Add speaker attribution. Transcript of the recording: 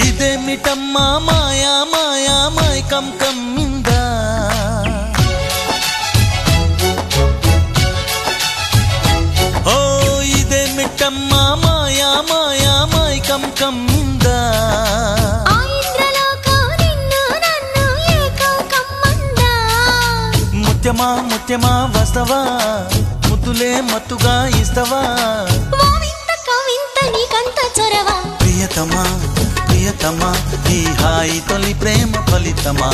Speaker 1: ఇదేమిటమ్మా మాయా మాయా మైకం కమ్మిందా ఓ ఇదేమిటమ్మా మాయా మాయా మైకం కమ్మిందా ముత్యమా ముత్యమా వస్తవా ముద్దులే మత్తుగా ఇస్తవా ప్రియతమా ప్రియతమా ఈ హాయి తొలి ప్రేమ ఫలితమా